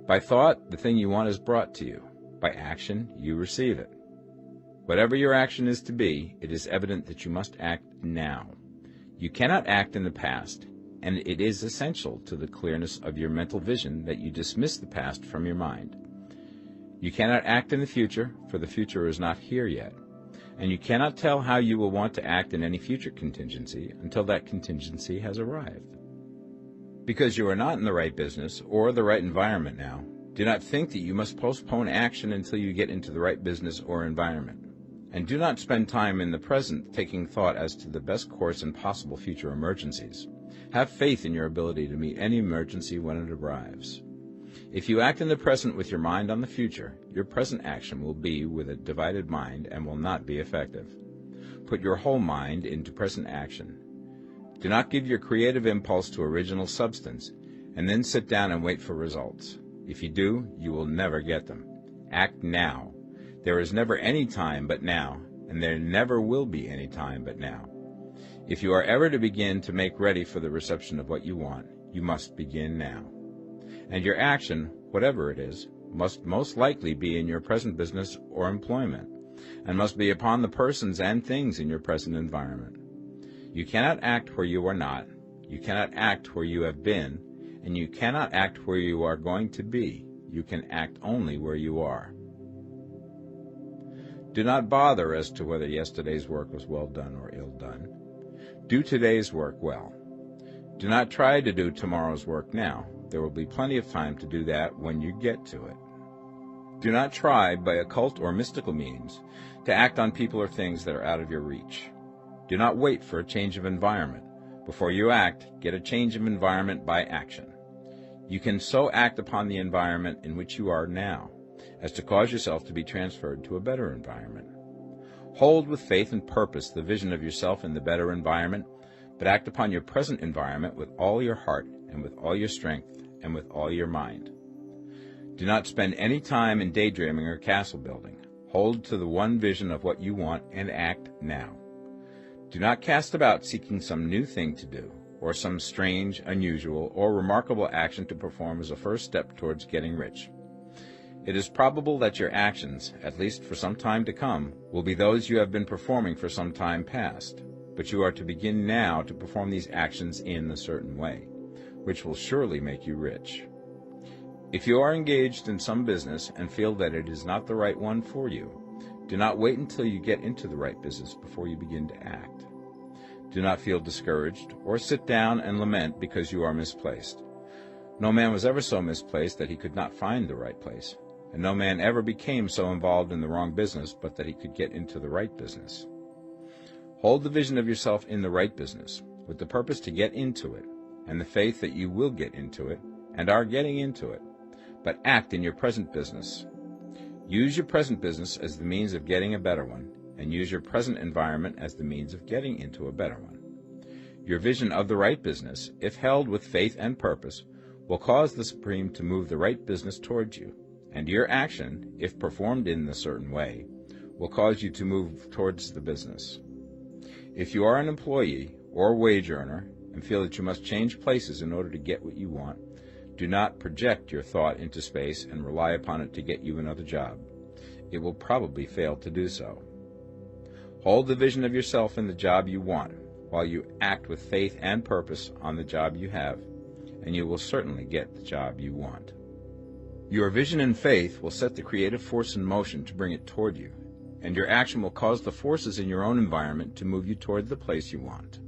By thought, the thing you want is brought to you. By action, you receive it. Whatever your action is to be, it is evident that you must act now. You cannot act in the past, and it is essential to the clearness of your mental vision that you dismiss the past from your mind. You cannot act in the future, for the future is not here yet, and you cannot tell how you will want to act in any future contingency until that contingency has arrived. Because you are not in the right business or the right environment now, do not think that you must postpone action until you get into the right business or environment. And do not spend time in the present taking thought as to the best course in possible future emergencies. Have faith in your ability to meet any emergency when it arrives. If you act in the present with your mind on the future, your present action will be with a divided mind and will not be effective. Put your whole mind into present action. Do not give your creative impulse to original substance, and then sit down and wait for results. If you do, you will never get them. Act now. There is never any time but now, and there never will be any time but now. If you are ever to begin to make ready for the reception of what you want, you must begin now. And your action, whatever it is, must most likely be in your present business or employment, and must be upon the persons and things in your present environment. You cannot act where you are not, you cannot act where you have been, and you cannot act where you are going to be. You can act only where you are. Do not bother as to whether yesterday's work was well done or ill done. Do today's work well. Do not try to do tomorrow's work now. There will be plenty of time to do that when you get to it. Do not try, by occult or mystical means, to act on people or things that are out of your reach. Do not wait for a change of environment. Before you act, get a change of environment by action. You can so act upon the environment in which you are now as to cause yourself to be transferred to a better environment. Hold with faith and purpose the vision of yourself in the better environment, but act upon your present environment with all your heart and with all your strength and with all your mind. Do not spend any time in daydreaming or castle building. Hold to the one vision of what you want and act now. Do not cast about seeking some new thing to do, or some strange, unusual, or remarkable action to perform as a first step towards getting rich. It is probable that your actions, at least for some time to come, will be those you have been performing for some time past, but you are to begin now to perform these actions in a certain way, which will surely make you rich. If you are engaged in some business and feel that it is not the right one for you, do not wait until you get into the right business before you begin to act. Do not feel discouraged or sit down and lament because you are misplaced. No man was ever so misplaced that he could not find the right place, and no man ever became so involved in the wrong business but that he could get into the right business. Hold the vision of yourself in the right business, with the purpose to get into it, and the faith that you will get into it, and are getting into it, but act in your present business. Use your present business as the means of getting a better one, and use your present environment as the means of getting into a better one. Your vision of the right business, if held with faith and purpose, will cause the Supreme to move the right business towards you, and your action, if performed in a certain way, will cause you to move towards the business. If you are an employee or wage earner and feel that you must change places in order to get what you want, do not project your thought into space and rely upon it to get you another job. It will probably fail to do so. Hold the vision of yourself in the job you want, while you act with faith and purpose on the job you have, and you will certainly get the job you want. Your vision and faith will set the creative force in motion to bring it toward you, and your action will cause the forces in your own environment to move you toward the place you want.